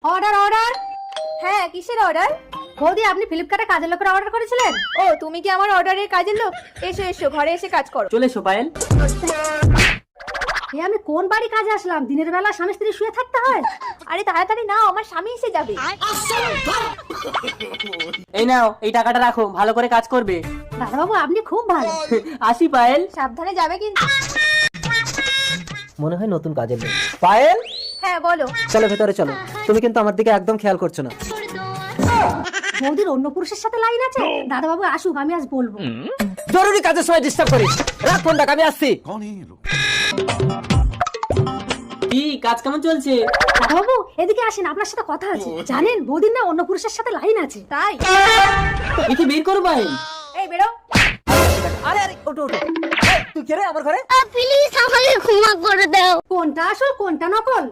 Order order. হ্যাঁ, কিসের order? বৌদি, আপনি ফ্লিপকার্টে কাজের লোকের অর্ডার করেছিলেন? ও, তুমি কি আমার অর্ডারের কাজের লোক? এসো এসো, ঘরে এসে কাজ করো। চলে এসো পায়েল। আমি কোন বাড়ি কাজে আসলাম? দিনের বেলা স্বামী স্ত্রী শুয়ে থাকতে হয়? আরে তাড়াতাড়ি নাও, আমার স্বামী এসে যাবে। এই নাও, এই টাকাটা রাখো, ভালো করে কাজ করবে। দাদাবাবু, আপনি খুব ভালো। আসি পায়েল। সাবধানে যাবে কিন্তু। মনে হয় নতুন কাজের লোক। পায়েল, হ্যাঁ বলো। চলো ভেতরে চলো। তুমি কিন্তু আমার দিকে একদম খেয়াল করছো না। বৌদির অন্য পুরুষের সাথে লাইন আছে? দাদাবাবু আসুক, আমি আজ বলবো। জরুরি কাজের সময় ডিস্টার্ব করিস। রাখ ফোনটা, আমি আসছি। কি কাজ কেমন চলছে? দাদাবাবু এদিকে আসেন, আপনার সাথে কথা আছে। জানেন বৌদির না অন্য পুরুষের সাথে লাইন আছে? তাই? একে বের করো পায়েল। এই বেরো। আরে আরে, ওঠো ওঠো। এই, তুই কে রে আমার ঘরে? কোনটা আসল কোনটা নকল?